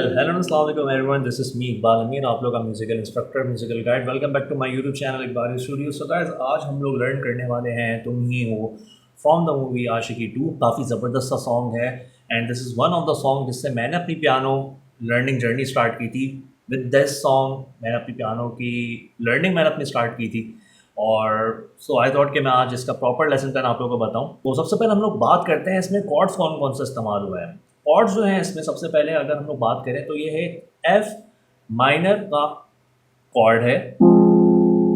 Hello अस्सलाम वालेकुम everyone, this is me Iqbal Amin, आप लोग का musical instructor, musical guide. Welcome back to my YouTube channel Iqbal studio. So guys, आज हम लोग लर्न करने वाले हैं तुम ही हो फ्रॉम द मूवी आशिकी 2। काफ़ी ज़बरदस्त सा सॉन्ग है and this is one of the song जिससे मैंने अपनी पियानो लर्निंग जर्नी स्टार्ट की थी। विद दिस सॉन्ग मैंने अपनी पियानो की लर्निंग अपनी स्टार्ट की थी और सो आई थॉट कि मैं आज इसका प्रॉपर लेसन प्लान आप लोगों को बताऊं। तो सबसे पहले हम लोग बात करते हैं इसमें कॉर्ड्स कौन कौन से इस्तेमाल हुए हैं। कॉर्ड्स जो हैं इसमें सबसे पहले अगर हम लोग बात करें तो ये है एफ माइनर का कॉर्ड है,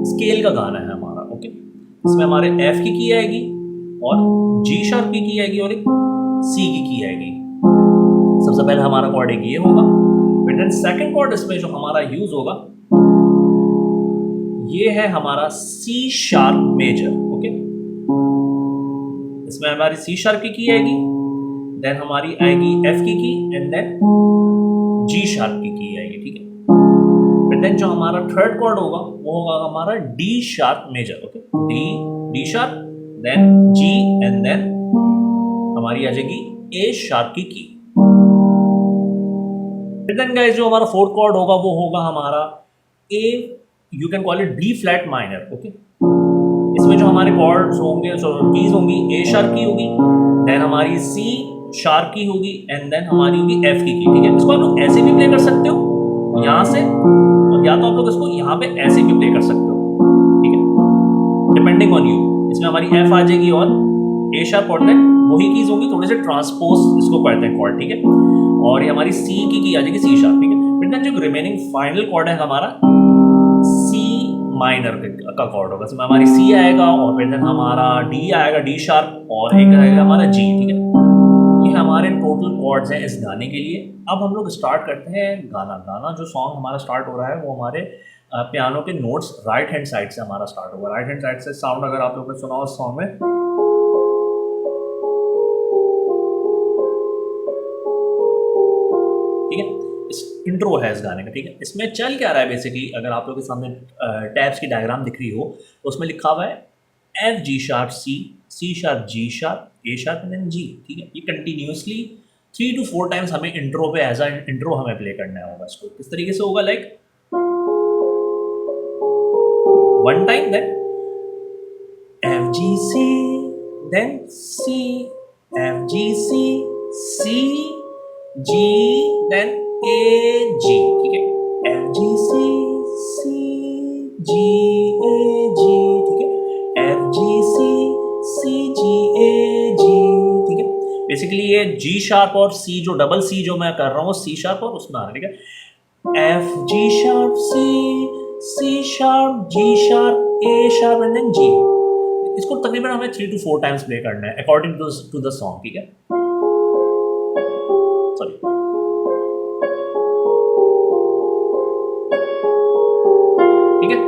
स्केल का गाना है हमारा। ओके, इसमें हमारे एफ की आएगी और जी शार्प की आएगी और एक सी की आएगी। सबसे पहले हमारा कॉर्ड एक ये होगा, फिर देन सेकंड कॉर्ड इसमें जो हमारा यूज होगा ये है हमारा सी शार्प मेजर। ओके, इसमें हमारी सी शार्प की आएगी, देन हमारी आएगी एफ की एंड देन जी शार्प की आएगी। ठीक है, फिर देन जो हमारा थर्ड कॉर्ड होगा वो होगा हमारा D sharp major. Okay, D sharp then G and then हमारी आ जाएगी ए शार्प की। फिर देन गाइस जो हमारा फोर्थ कॉर्ड होगा वो होगा हमारा A, you can call it B flat minor. Okay, इसमें जो हमारे कॉर्ड्स होंगे, कीज होंगी, ए शार्प की होगी, देन हमारी सी शार्प की होगी एंड देन हमारी होगी एफ की। ठीक है, इसको आप लोग ऐसे भी प्ले कर सकते हो यहाँ से, और या तो आप लोग इसको यहाँ पे ऐसे भी प्ले कर सकते हो। ठीक है, डिपेंडिंग ऑन यू। इसमें हमारी एफ आ जाएगी और ए शार्प और देन वही कीज होंगी, थोड़े से ट्रांसपोज इसको करते हैं कॉर्ड। ठीक है, और ये हमारी सी की आ जाएगी सी शार्प। ठीक है, फिर देन जो रिमेनिंग फाइनल कॉर्ड है हमारा सी माइनर का कॉर्ड होगा। इसमें हमारी सी आएगा और फिर देन हमारा डी आएगा, डी शार्प, और एक आएगा हमारा जी। ठीक है, ये हमारे टोटल कॉर्ड्स हैं इस गाने के लिए। अब हम लोग स्टार्ट करते हैं गाना जो सॉन्ग हमारा स्टार्ट हो रहा है वो हमारे पियानो के नोट्स राइट हैंड साइड से हमारा स्टार्ट होगा। राइट हैंड साइड से साउंड अगर आप लोगों ने सुना उस सॉन्ग में, ठीक है, इस इंट्रो है इस गाने का। ठीक है, इसमें चल क्या रहा है बेसिकली, अगर आप लोगों के सामने टैब्स की डायग्राम दिख रही हो तो उसमें लिखा हुआ है F G sharp C sharp G sharp A sharp and then G. ठीक है, ये कंटिन्यूसली 3 to 4 टाइम्स हमें इंट्रो पे एज अ इंट्रो हमें प्ले करना होगा। इसको किस तरीके से होगा, like one time then F G C then C F G C G then A G. ठीक है, एफ जी सी जी ए जी। ठीक है, एफ जी सी जी ए जी। ठीक है, बेसिकली ये जी शार्प और सी, जो डबल सी जो मैं कर रहा हूँ सी शार्प और उसमें आ रहा है। ठीक है, F G sharp C sharp G sharp A sharp and then G. इसको तकरीबन हमें 3 to 4 टाइम्स प्ले करना है अकॉर्डिंग टू द सॉन्ग। ठीक है, सॉरी। ठीक है,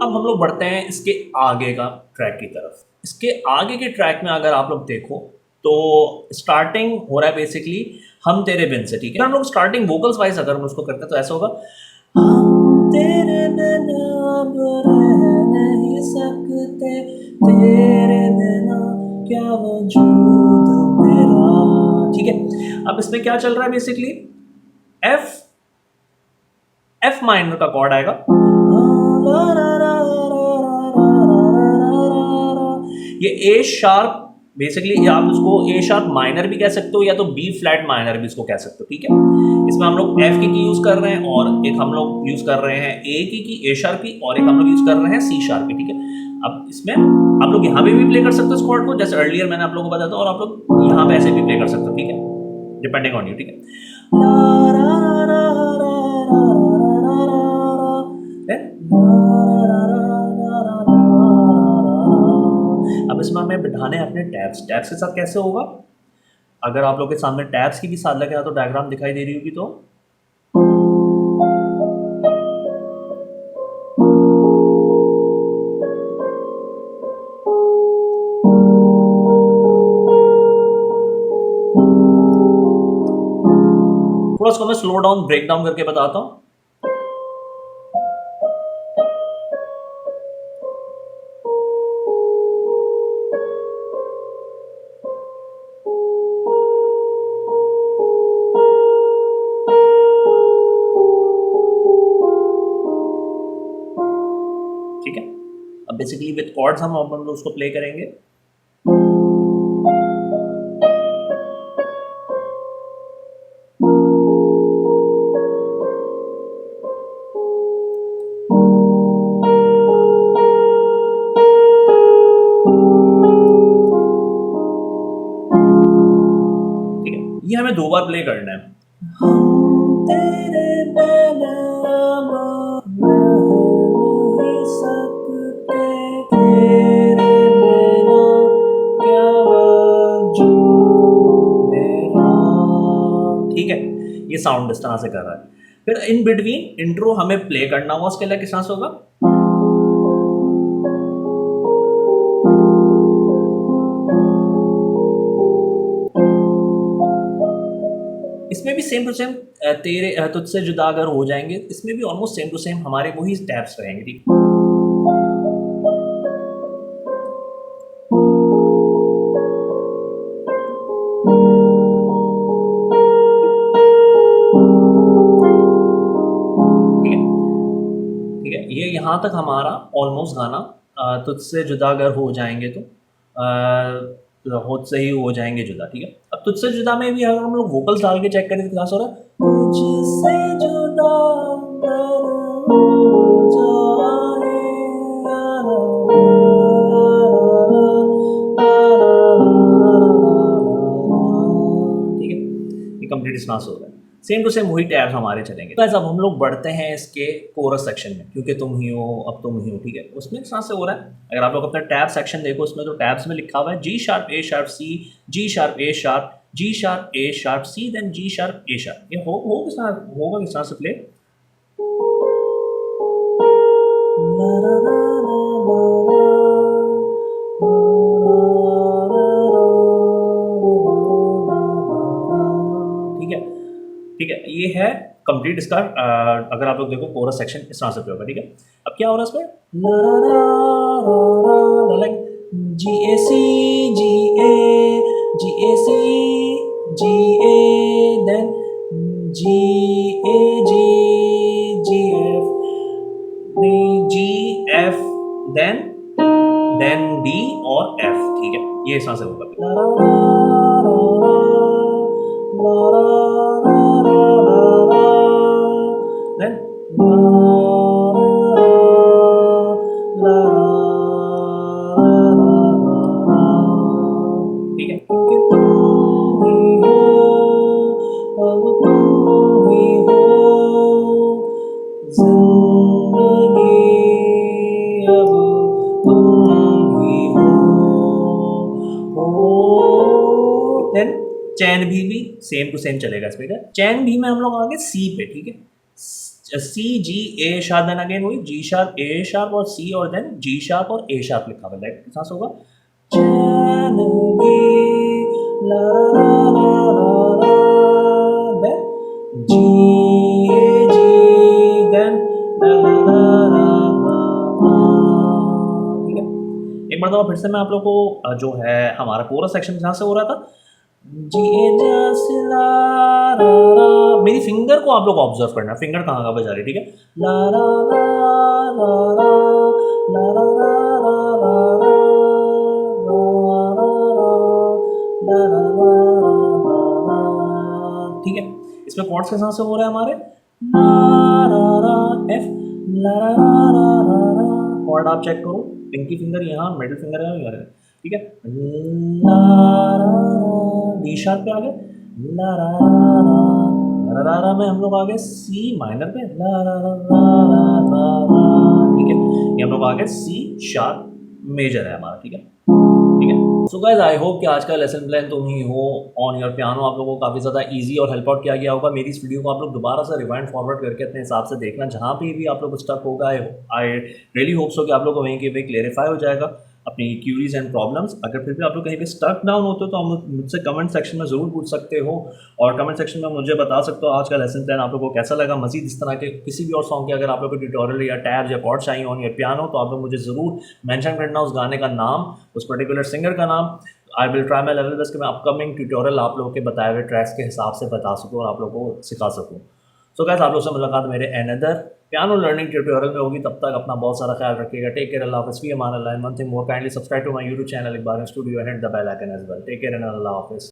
अब हम लोग बढ़ते हैं इसके आगे का ट्रैक की तरफ। इसके आगे के ट्रैक में अगर आप लोग देखो तो स्टार्टिंग हो रहा है बेसिकली हम तेरे बिन से। ठीक है, हम लोग स्टार्टिंग वोकल्स वाइज अगर हम उसको करते हैं तो ऐसा होगा, हम तेरे बिन अब रह नहीं सकते, तेरे बिना क्या वजूद मेरा। ठीक है, अब इसमें क्या चल रहा है बेसिकली, एफ माइनर का कॉर्ड आएगा, ये ए शार्प, बेसिकली आप उसको ए शार्प माइनर भी कह सकते हो या तो बी फ्लैट माइनर भी इसको कह सकते हो। ठीक है, इसमें हम लोग एफ की यूज कर रहे हैं और एक हम लोग यूज कर रहे हैं ए की ए शार्प की, और एक हम लोग यूज कर रहे हैं सी शार्प की। ठीक है, अब इसमें आप लोग यहाँ पे भी प्ले कर सकते हो इस कॉर्ड को, जैसे अर्लियर मैंने आप लोगों को बताया था, और आप लोग यहाँ पे ऐसे भी प्ले कर सकते हो। ठीक है, डिपेंडिंग ऑन यू। ठीक है, अब इसमें हमें बिठाने हैं अपने टैब्स। टैब्स के साथ कैसे होगा, अगर आप लोग के सामने टैब्स की भी साथ लगे तो डायग्राम दिखाई दे रही होगी, तो थोड़ा सा मैं स्लो डाउन ब्रेक डाउन करके बताता हूं। बेसिकली विद कॉर्ड्स हम लोग उसको प्ले करेंगे। ठीक है, ये हमें 2 बार प्ले करना है। हम तेरे बिना नहीं सकते, तेरे बिना क्या वजूद मेरा। ठीक है, ये साउंड इस तरह से कर रहा है। फिर इन बिटवीन इंट्रो हमें प्ले करना होगा, उसके लिए किस तरह से होगा। इसमें भी सेम टू सेम तेरे तुझसे जुदा अगर हो जाएंगे, इसमें भी ऑलमोस्ट सेम टू सेम हमारे वही स्टेप्स रहेंगे। ठीक, ठीक है, ये यहाँ तक हमारा ऑलमोस्ट गाना तुझसे जुदा अगर हो जाएंगे तो खुद से ही हो जाएंगे जुदा। ठीक है, अब तुझसे जुदा में भी अगर हम लोग वोकल्स डाल के चेक करें तो क्या हो रहा है, तुझसे जुदा अगर हो जाए। ठीक है, ये कंप्लीट इस नास हो रहा है। सेम टू सेम वही टैब्स हमारे चलेंगे। तो अब हम लोग बढ़ते हैं इसके कोरस सेक्शन में, क्योंकि तुम ही हो अब तुम ही हो। ठीक है, उसमें किस तरह से हो रहा है, अगर आप लोग अपना टैब सेक्शन देखो, उसमें तो टैब्स में लिखा हुआ है G sharp A sharp C, G sharp A sharp, G sharp A sharp C, then G sharp A sharp. ये हो किस तरह होगा, किस तरह से प्ले। ठीक है, ठीक है, ये है कंप्लीट इसका। अगर आप लोग देखो कोरस सेक्शन इस तरह से प्ले होगा। ठीक है, अब क्या हो रहा है इसमें, G A C G A G A C G A, then G A G G F, G F, then D और F। ठीक है, ये इस तरह से होगा। Then ठीक है, देन चैन भी सेम टू सेम चलेगा इस पे। चैन भी में हम लोग आगे सी पे। ठीक है, C G A sharp, then again वही G शार्प A शार्प और C, और देन G शार्प और A शार्प लिखा हुआ है। किस तरह से होगा, चैन भी ला ला ला ला ला, then G A G, then ला ला ला ला ला। ठीक है, एक मरतबा फिर से मैं आप लोग को जो है हमारा कोरस सेक्शन जहाँ से हो रहा था, G A ला ला ला, मेरी फिंगर को आप लोग ऑब्जर्व करना, फिंगर कहाँ कहाँ बजा रही। ठीक है, ला ला ला ला ला ला ला ला ला। ठीक है, इसमें कॉर्ड्स के साथ से हो रहा है हमारे ला ला ला F, ला ला ला ला ला। कॉर्ड आप चेक करो, पिंकी फिंगर यहाँ, मिडिल फिंगर यहाँ। ठीक है, ला ला डी शार्प पे आ गए, ला ला ला ला में हम लोग आ गए सी माइनर पे, ला ला ला ला ला। ठीक है, ये हम लोग आ गए सी शार्प मेजर है हमारा। ठीक है, ठीक है। सो गाइस, आई होप कि आज का लेसन प्लान तुम ही हो ऑन योर पियानो आप लोगों को काफ़ी ज़्यादा इजी और हेल्प आउट किया गया होगा। मेरी इस वीडियो को आप लोग दोबारा से रिवाइंड फॉरवर्ड करके अपने हिसाब से देखना, जहाँ पे भी आप लोग स्टक होगा। आई रियली होप्स हो कि आप लोग को वहीं के वहीं क्लेरिफाई हो जाएगा अपनी क्यूरीज एंड प्रॉब्लम्स। अगर फिर भी आप लोग कहीं पे स्टक डाउन होते हो तो आप मुझसे कमेंट सेक्शन में ज़रूर पूछ सकते हो, और कमेंट सेक्शन में मुझे बता सकते हो आज का लेसन प्लान आप लोग को कैसा लगा। मजीद इस तरह के किसी भी और सॉन्ग के अगर आप लोग को ट्यूटोरियल या टैब्स या कॉर्ड चाहिए ऑन या पियानो, तो आप लोग मुझे ज़रूर मेंशन करना उस गाने का नाम, उस पर्टिकुलर सिंगर का नाम। I will try my level best कि मैं अपकमिंग ट्यूटोरियल आप लोगों के बताए हुए ट्रैक्स के हिसाब से बता सकूँ और आप लोगों को सिखा सकूँ। सो गाइस, आप लोग से मुलाकात मेरे अनदर पियानो लर्निंग ट्यूटोरियल में होगी। तब तक अपना बहुत सारा ख्याल रखिएगा। टेक केयर, अल्लाह हाफ़िज़, फ़ी अमान अल्लाह। And one thing more, kindly subscribe to my YouTube channel Iqbal studio and hit the bell icon as well. Take care and अल्लाह हाफ़िज़।